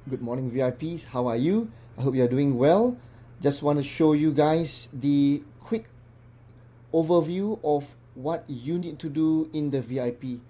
Good morning, VIPs. How are you? I hope you are doing well. Just want to show you guys the quick overview of what you need to do in the VIP.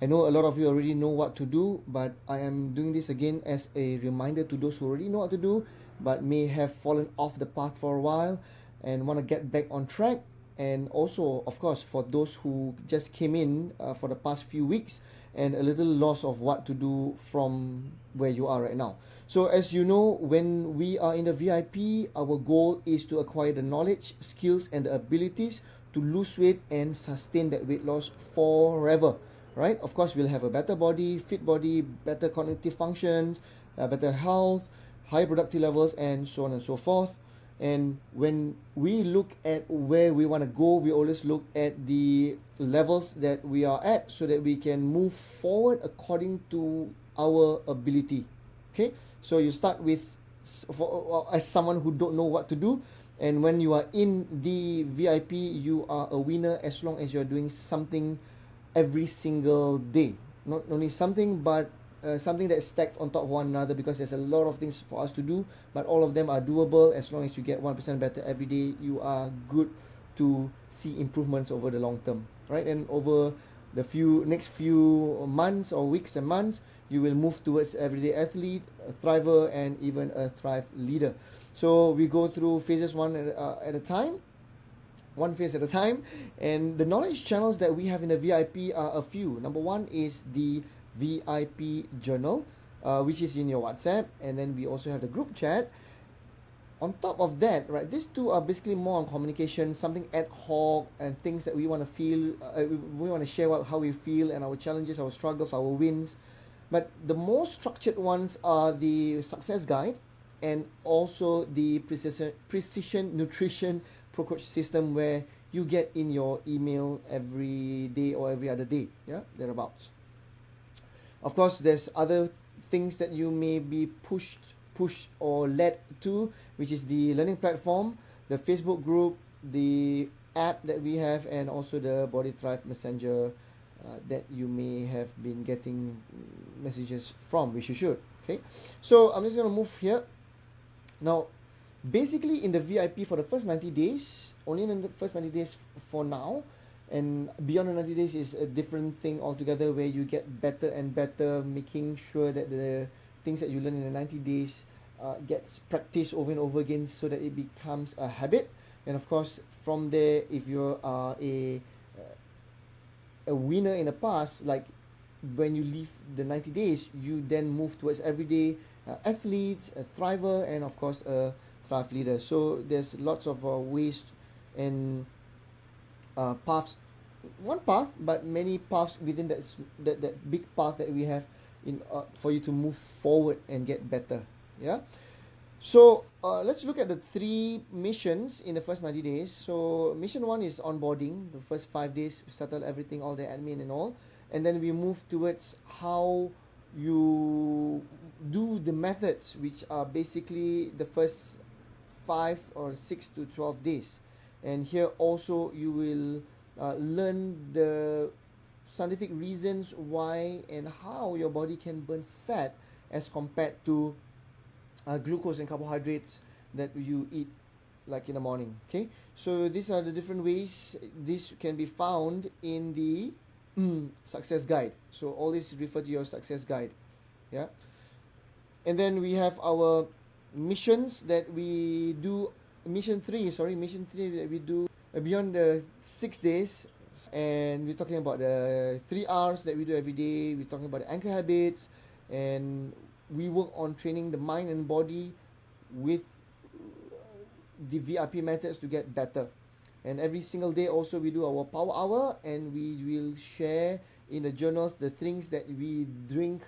I know a lot of you already know what to do, but I am doing this again as a reminder to those who already know what to do but may have fallen off the path for a while and want to get back on track. And also, of course, for those who just came in for the past few weeks and a little loss of what to do from where you are right now. So as you know, when we are in the VIP, our goal is to acquire the knowledge, skills and the abilities to lose weight and sustain that weight loss forever, right? Of course, we'll have a better body, fit body, better cognitive functions, better health, high productivity levels, and so on and so forth. And when we look at where we want to go, we always look at the levels that we are at so that we can move forward according to our ability. Okay, so you start with as someone who don't know what to do, and when you are in the VIP, you are a winner as long as you're doing something every single day. Not only something, but something that is stacked on top of one another, because there's a lot of things for us to do, but all of them are doable. As long as you get 1% better every day, you are good to see improvements over the long term, right? And over the next few months or weeks and months, you will move towards everyday athlete, a thriver, and even a thrive leader. So we go through phases one at a time, one phase at a time. And the knowledge channels that we have in the VIP are a few. Number one is the VIP journal, which is in your WhatsApp, and then we also have the group chat. On top of that, right, these two are basically more on communication, something ad hoc and things that we want to feel, we want to share how we feel and our challenges, our struggles, our wins. But the most structured ones are the success guide and also the precision nutrition pro coach system, where you get in your email every day or every other day, thereabouts. Of course, there's other things that you may be pushed or led to, which is the learning platform, the Facebook group, the app that we have, and also the Body Thrive Messenger that you may have been getting messages from, which you should. Okay, so I'm just going to move here. Now, basically in the VIP for the first 90 days, only in the first 90 days for now, and beyond the 90 days is a different thing altogether, where you get better and better, making sure that the things that you learn in the 90 days gets practiced over and over again so that it becomes a habit. And of course, from there, if you are a winner in the past, like when you leave the 90 days, you then move towards everyday athletes, a thriver, and of course a thrive leader. So there's lots of ways and paths, one path, but many paths within that big path that we have in for you to move forward and get better. So let's look at the 3 missions in the first 90 days. So mission 1 is onboarding. The first 5 days, we settle everything, all the admin and all, and then we move towards how you do the methods, which are basically the first 5 or 6 to 12 days. And here also you will learn the scientific reasons why and how your body can burn fat as compared to glucose and carbohydrates that you eat like in the morning. Okay, so these are the different ways. This can be found in the success guide. So all this refer to your success guide. And then we have our missions that we do. Mission 3 that we do beyond the 6 days, and we're talking about the 3 R's that we do every day. We're talking about the anchor habits, and we work on training the mind and body with the VIP methods to get better. And every single day also we do our power hour, and we will share in the journals the things that we drink,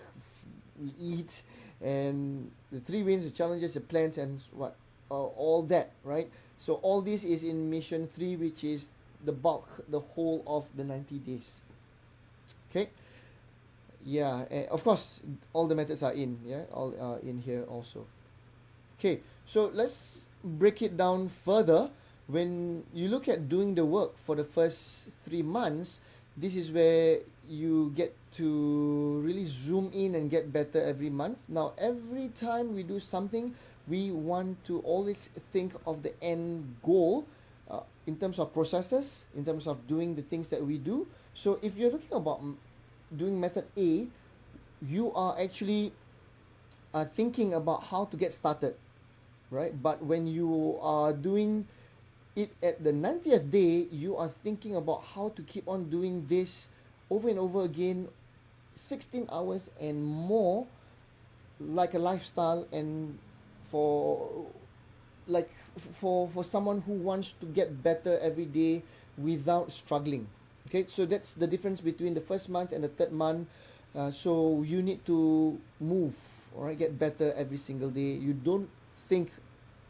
we eat, and the 3 wins, the challenges, the plans, and what all that, right? So all this is in mission 3, which is the bulk, the whole of the 90 days. Okay, of course all the methods are in, all are in here also. Okay, so let's break it down further. When you look at doing the work for the first 3 months, this is where you get to really zoom in and get better every month. Now, every time we do something, we want to always think of the end goal in terms of processes, in terms of doing the things that we do. So, if you're looking about doing method A, you are actually thinking about how to get started, right? But when you are doing it at the 90th day, you are thinking about how to keep on doing this over and over again, 16 hours and more, like a lifestyle, and for like for someone who wants to get better every day without struggling. Okay, so that's the difference between the first month and the third month. So you need to move, all right, get better every single day. You don't think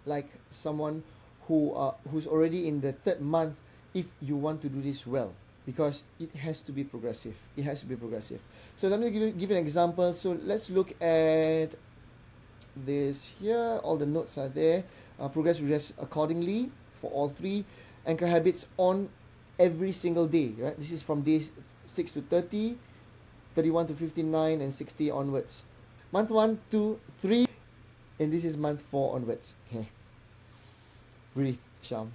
like someone who's already in the third month if you want to do this well, because it has to be progressive. It has to be progressive. So let me give you an example. So let's look at this here. All the notes are there. Progress, regress accordingly for all three. Anchor habits on every single day, right? This is from days 6 to 30, 31 to 59, and 60 onwards. Month 1, 2, 3, and this is month 4 onwards. Okay. Breathe, Sham.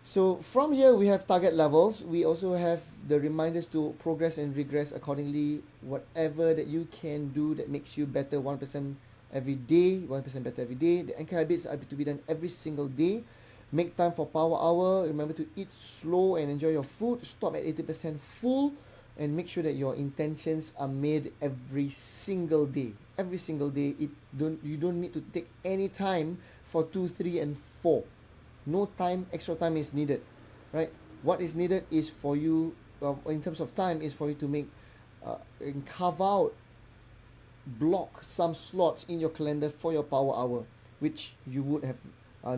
So from here we have target levels. We also have the reminders to progress and regress accordingly. Whatever that you can do that makes you better 1% every day, 1% better every day. The anchor habits are to be done every single day. Make time for power hour. Remember to eat slow and enjoy your food. Stop at 80% full, and make sure that your intentions are made every single day. Every single day. You don't need to take any time for 2, 3, and 4. No time, extra time is needed, right? What is needed is for you, in terms of time, is for you to make and carve out, block some slots in your calendar for your power hour, which you would have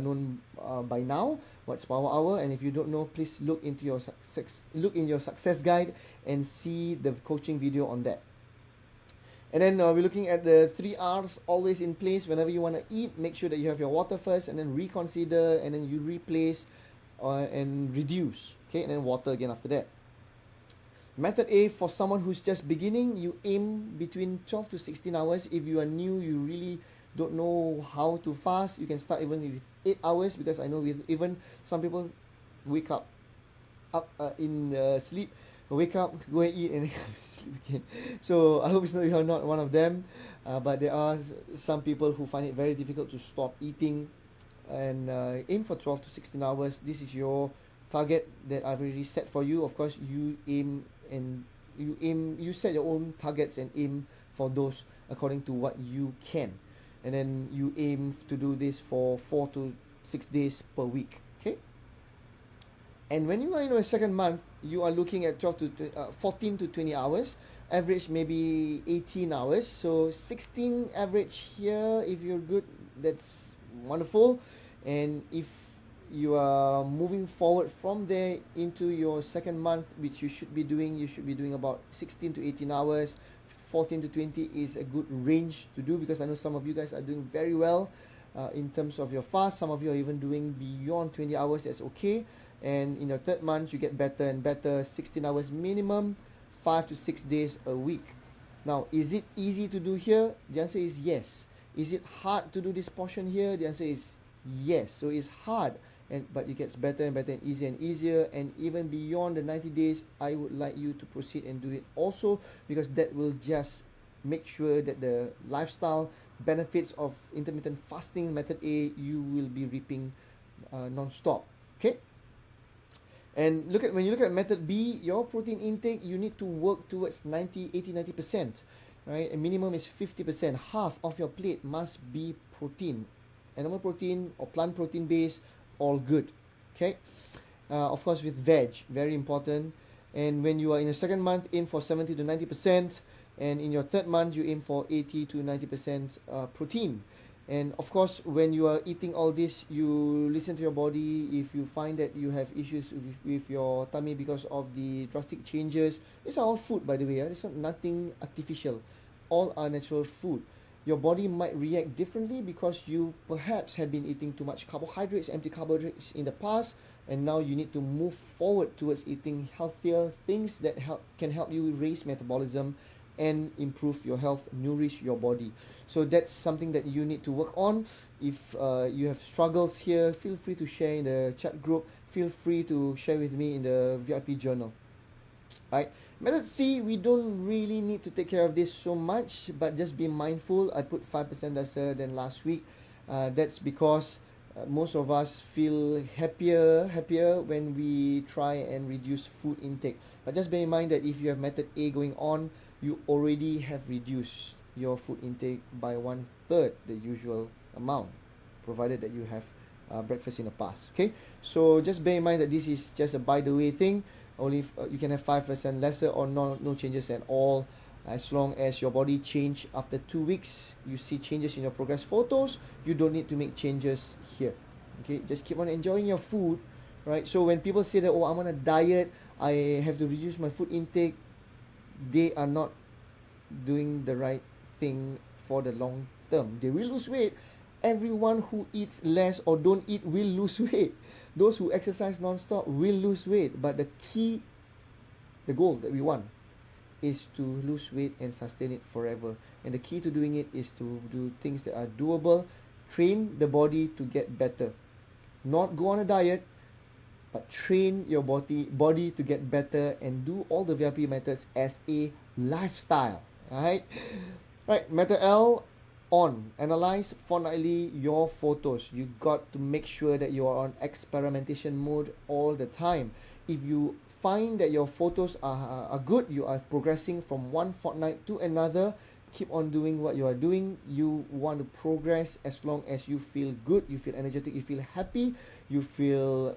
known by now what's power hour. And if you don't know, please look in your success guide and see the coaching video on that. And then we're looking at the 3 R's always in place. Whenever you want to eat, make sure that you have your water first, and then reconsider, and then you replace and reduce. Okay, and then water again after that. Method A, for someone who's just beginning, you aim between 12 to 16 hours. If you are new, you really don't know how to fast, you can start even with 8 hours, because I know with even some people wake up in sleep, wake up, go and eat, and sleep again. So I hope you're not one of them, but there are some people who find it very difficult to stop eating, and aim for 12 to 16 hours. This is your target that I've already set for you. Of course, you set your own targets and aim for those according to what you can, and then you aim to do this for 4 to 6 days per week. Okay. And when you are in your second month, you are looking at 14 to 20 hours. Average maybe 18 hours. So 16 average here. If you're good, that's wonderful. And if you are moving forward from there into your second month, which you should be doing about 16 to 18 hours. 14 to 20 is a good range to do, because I know some of you guys are doing very well in terms of your fast. Some of you are even doing beyond 20 hours. That's okay. And in your third month, you get better and better. 16 hours minimum, 5 to 6 days a week. Now, is it easy to do here? The answer is yes. Is it hard to do this portion here? The answer is yes. So it's hard, but it gets better and better and easier. And even beyond the 90 days, I would like you to proceed and do it also, because that will just make sure that the lifestyle benefits of intermittent fasting method A, you will be reaping non-stop. Okay. And when you look at method B, your protein intake, you need to work towards 90%, right? A minimum is 50%. Half of your plate must be protein, animal protein or plant protein based, all good. Okay. Of course, with veg, very important. And when you are in the second month, aim for 70 to 90%, and in your third month, you aim for 80 to 90% protein. And of course, when you are eating all this, you listen to your body. If you find that you have issues with your tummy because of the drastic changes, these are all food, by the way. It's not nothing artificial. All are natural food. your body might react differently because you perhaps have been eating too much carbohydrates, empty carbohydrates in the past, and now you need to move forward towards eating healthier things that can help you raise metabolism and improve your health, nourish your body. So that's something that you need to work on. If you have struggles here, feel free to share in the chat group. Feel free to share with me in the VIP journal. Right? Method C, we don't really need to take care of this so much, but just be mindful. I put 5% lesser than last week. That's because most of us feel happier when we try and reduce food intake. But just bear in mind that if you have method A going on, you already have reduced your food intake by 1/3 the usual amount, provided that you have breakfast in the past. Okay, so just bear in mind that this is just a by the way thing. Only if, you can have 5% lesser or no changes at all, as long as your body change after 2 weeks. You see changes in your progress photos, you don't need to make changes here. Okay, just keep on enjoying your food, right? So when people say that, oh, I'm on a diet, I have to reduce my food intake, they are not doing the right thing for the long term. They will lose weight. Everyone who eats less or don't eat will lose weight. Those who exercise non-stop will lose weight. But the key, the goal that we want, is to lose weight and sustain it forever. And the key to doing it is to do things that are doable. Train the body to get better. Not go on a diet, but train your body to get better and do all the VIP methods as a lifestyle. Right? Right, method L, on. Analyze fortnightly your photos. You got to make sure that you are on experimentation mode all the time. If you find that your photos are good, you are progressing from one fortnight to another, keep on doing what you are doing. You want to progress as long as you feel good, you feel energetic, you feel happy, you feel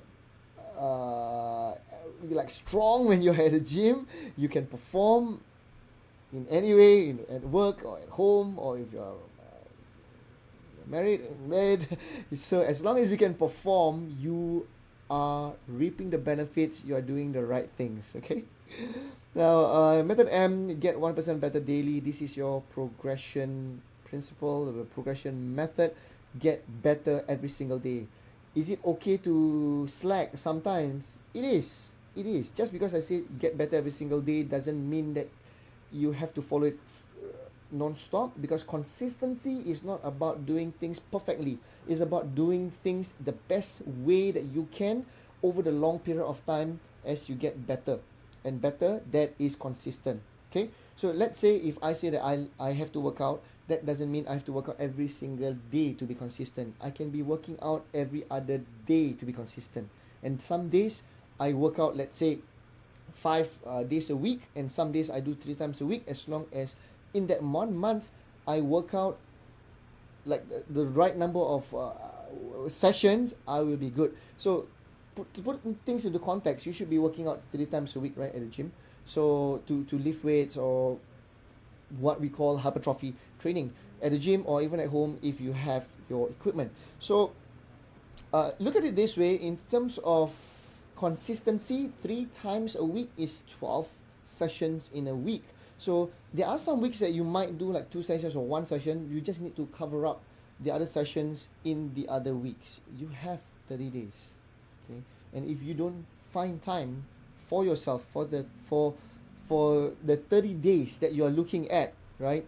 like strong when you're at the gym. You can perform in any way, at work or at home, or if you're married in bed. So as long as you can perform, you are reaping the benefits, you are doing the right things. Okay, now method M, get 1% better daily. This is your progression principle, the progression method. Get better every single day. Is it okay to slack sometimes? It is. Just because I say get better every single day doesn't mean that you have to follow it non-stop, because consistency is not about doing things perfectly. It's about doing things the best way that you can over the long period of time as you get better and better. That is consistent. Okay, so let's say if I say that I have to work out, that doesn't mean I have to work out every single day to be consistent. I can be working out every other day to be consistent, and some days I work out, let's say 5 days a week, and some days I do 3 times a week. As long as in that month I work out like the right number of sessions, I will be good. So to put things into context, you should be working out 3 times a week, right, at the gym. So to lift weights, or what we call hypertrophy training at the gym, or even at home if you have your equipment. So look at it this way, in terms of consistency, 3 times a week is 12 sessions in a week. So there are some weeks that you might do like 2 sessions or 1 session. You just need to cover up the other sessions in the other weeks. You have 30 days. Okay, and if you don't find time for yourself for the 30 days that you are looking at, right,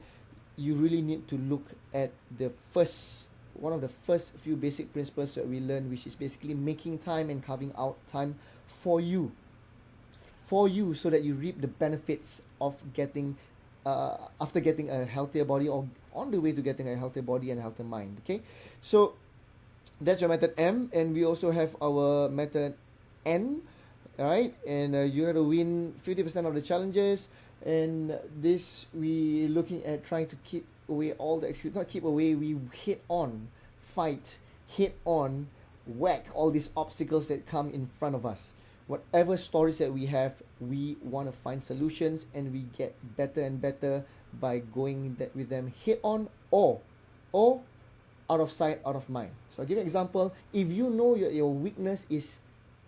you really need to look at one of the first few basic principles that we learn, which is basically making time and carving out time for you, so that you reap the benefits of getting after getting a healthier body, or on the way to getting a healthier body and a healthier mind. Okay, so that's your method M, and we also have our method N, right? And you have to win 50% of the challenges, and this we looking at trying to keep away all the excuses. Not keep away, we hit on, whack all these obstacles that come in front of us. Whatever stories that we have, we want to find solutions, and we get better and better by going with them head on, or out of sight, out of mind. So I'll give you an example. If you know your weakness is,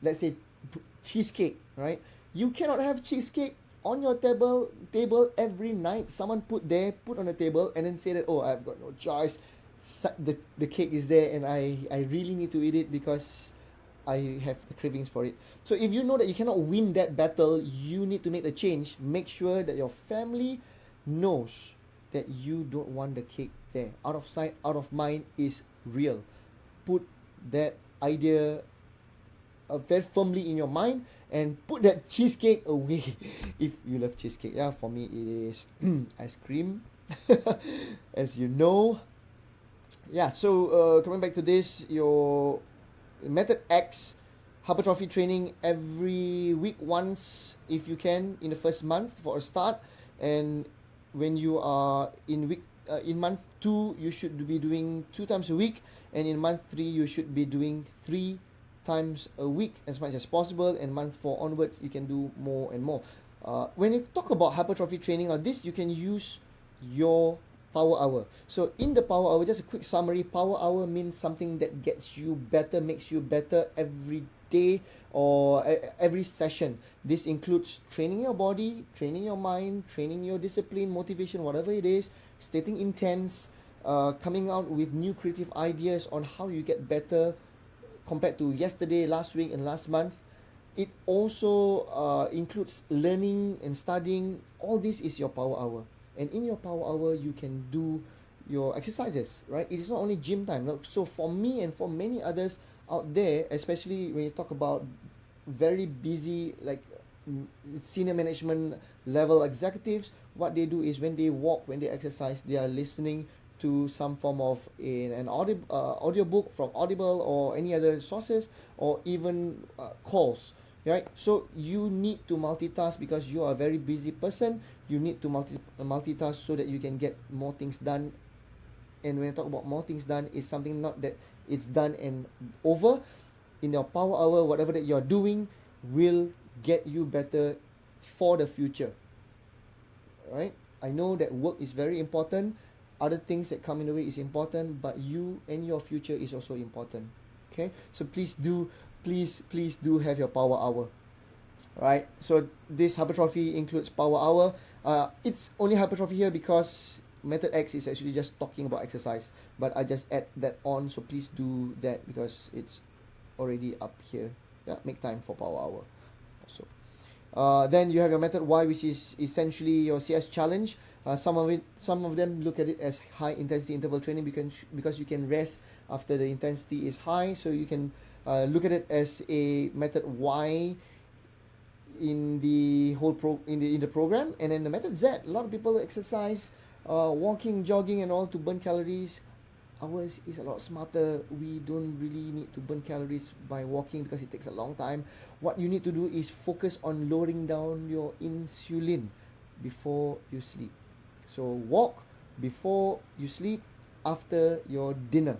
let's say, cheesecake, right? You cannot have cheesecake on your table every night. Someone put on the table, and then say that, oh, I've got no choice. The cake is there, and I really need to eat it because I have the cravings for it. So if you know that you cannot win that battle, you need to make the change. Make sure that your family knows that you don't want the cake there. Out of sight, out of mind is real. Put that idea very firmly in your mind, and put that cheesecake away if you love cheesecake. Yeah, for me it is ice cream, as you know. Yeah, so coming back to this, your method X, hypertrophy training every week once if you can in the first month for a start, and when you are in month 2 you should be doing 2 times a week, and in month 3 you should be doing 3 times a week as much as possible, and month 4 onwards you can do more and more. When you talk about hypertrophy training or this, you can use your power hour. So in the power hour, just a quick summary, power hour means something that gets you better, makes you better every day or every session. This includes training your body, training your mind, training your discipline, motivation, whatever it is, stating intents, coming out with new creative ideas on how you get better compared to yesterday, last week, and last month. It also includes learning and studying. All this is your power hour. And in your power hour, you can do your exercises, right? It is not only gym time. So for me and for many others out there, especially when you talk about very busy, like senior management level executives, what they do is when they walk, when they exercise, they are listening to some form of an audio book from Audible or any other sources, or even calls, right? So you need to multitask because you are a very busy person. You need to multitask so that you can get more things done. And when I talk about more things done, it's something not that it's done and over. In your power hour, whatever that you're doing will get you better for the future, right? I know that work is very important. Other things that come in the way is important, but you and your future is also important. Okay, so please do have your power hour. Right, so this hypertrophy includes power hour. It's only hypertrophy here because method X is actually just talking about exercise, but I just add that on, so please do that because it's already up here. Yeah, make time for power hour also. Then you have your method Y, which is essentially your CS challenge. Some of them look at it as high intensity interval training because you can rest after the intensity is high. So you can look at it as a method Y in the whole in the program. And then the method Z, a lot of people exercise, walking, jogging, and all to burn calories. Ours is a lot smarter. We don't really need to burn calories by walking because it takes a long time. What you need to do is focus on lowering down your insulin before you sleep. So walk before you sleep, after your dinner,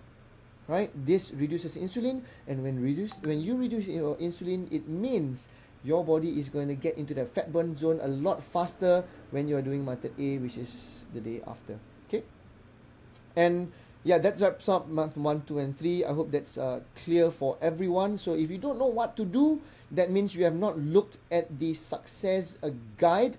right? This reduces insulin, and when you reduce your insulin, it means your body is going to get into the fat burn zone a lot faster when you are doing method A, which is the day after. Okay, and yeah, that wraps up month 1, 2, and 3. I hope that's clear for everyone. So if you don't know what to do, that means you have not looked at the success guide.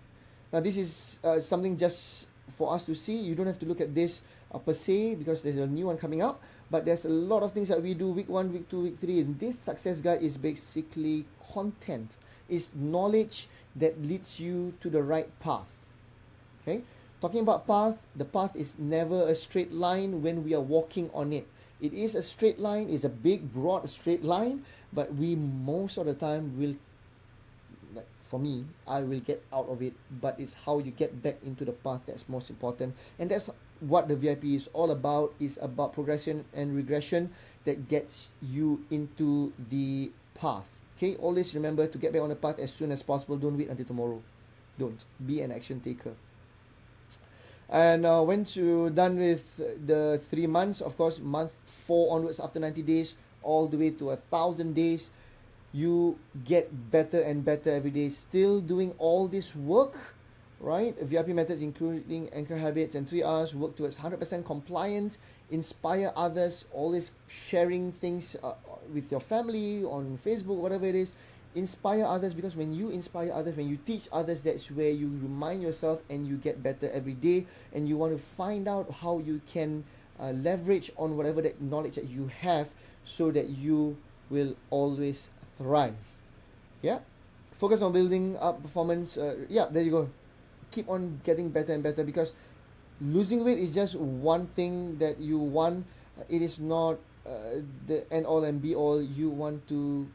Now this is something just for us to see. You don't have to look at this per se because there's a new one coming up, but there's a lot of things that we do week 1, week 2, week 3, and this success guide is basically content. It's knowledge that leads you to the right path. Okay, talking about path, the path is never a straight line when we are walking on it. It is a straight line, it's a big broad straight line, but we most of the time will, like for me, I will get out of it, but it's how you get back into the path that's most important. And that's what the VIP is all about. Is about progression and regression that gets you into the path. Okay, always remember to get back on the path as soon as possible. Don't wait until tomorrow. Don't be an action taker. And once you're done with the 3 months, of course, month 4 onwards, after 90 days all the way to 1,000 days, you get better and better every day. Still doing all this work, right? VIP methods including anchor habits and 3 R's, work towards 100% compliance, inspire others, always sharing things with your family on Facebook, whatever it is. inspire others, because when you inspire others, when you teach others, that's where you remind yourself and you get better every day, and you want to find out how you can leverage on whatever that knowledge that you have so that you will always thrive. Yeah, focus on building up performance. Yeah, there you go. Keep on getting better and better, because losing weight is just one thing that you want. It is not the end all and be all. You want to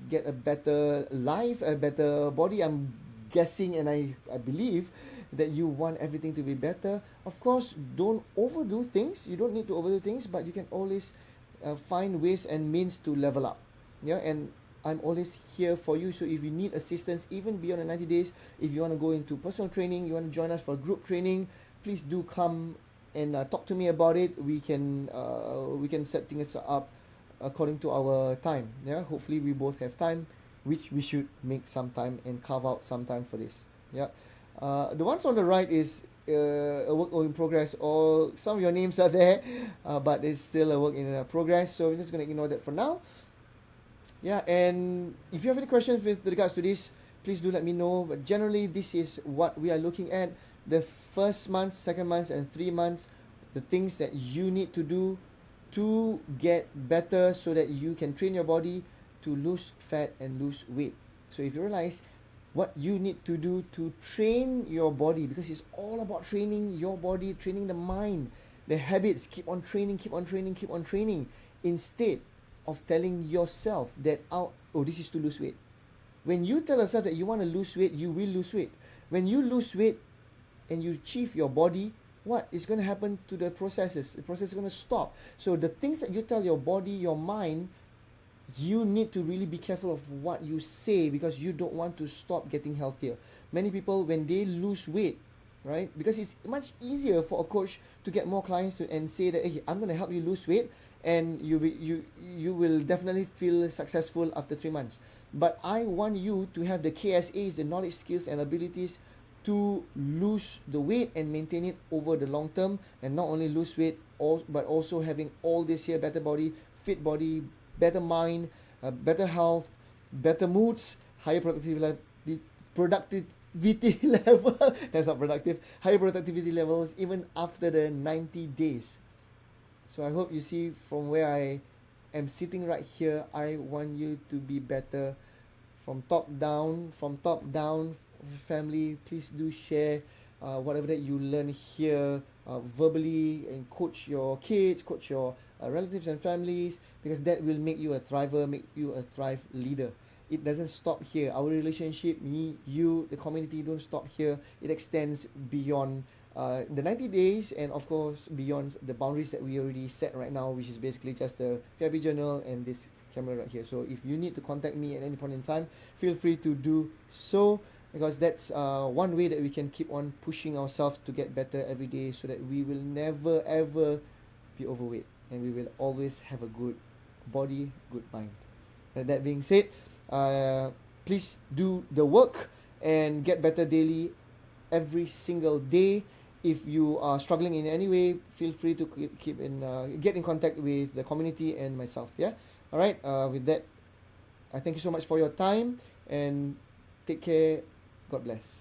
get a better life, a better body. I'm guessing and I believe that you want everything to be better. Of course, don't overdo things. You don't need to overdo things, but you can always find ways and means to level up. Yeah, and I'm always here for you. So if you need assistance, even beyond the 90 days, if you want to go into personal training, you want to join us for group training, please do come and talk to me about it. We can set things up according to our time. Yeah, hopefully we both have time, which we should make some time and carve out some time for this. Yeah, the ones on the right is a work in progress, or some of your names are there, but it's still a work in progress, so we're just going to ignore that for now. Yeah, and if you have any questions with regards to this, please do let me know. But generally, this is what we are looking at: the first month, second month, and 3 months, the things that you need to do to get better so that you can train your body to lose fat and lose weight. So if you realize what you need to do to train your body, because it's all about training your body, training the mind, the habits, keep on training, keep on training, keep on training, instead of telling yourself that, oh, this is to lose weight. When you tell yourself that you want to lose weight, you will lose weight. When you lose weight and you achieve your body, what is going to happen to the processes? The process is going to stop. So the things that you tell your body, your mind, you need to really be careful of what you say, because you don't want to stop getting healthier. Many people, when they lose weight, right, because it's much easier for a coach to get more clients and say that, hey, I'm going to help you lose weight, and you will definitely feel successful after 3 months. But I want you to have the KSAs, the knowledge, skills, and abilities to lose the weight and maintain it over the long term, and not only lose weight, but also having all this here: better body, fit body, better mind, better health, better moods, higher productivity level. That's not productive. Higher productivity levels even after the 90 days. So I hope you see from where I am sitting right here. I want you to be better from top down. Family, please do share whatever that you learn here verbally, and coach your kids, coach your relatives and families, because that will make you a thriver, make you a thrive leader. It doesn't stop here. Our relationship, me, you, the community, don't stop here. It extends beyond the 90 days, and of course beyond the boundaries that we already set right now, which is basically just the VIP journal and this camera right here. So if you need to contact me at any point in time, feel free to do so, because that's one way that we can keep on pushing ourselves to get better every day, so that we will never ever be overweight, and we will always have a good body, good mind. And that being said, please do the work and get better daily, every single day. If you are struggling in any way, feel free to get in contact with the community and myself. Yeah. All right. With that, I thank you so much for your time, and take care. God bless.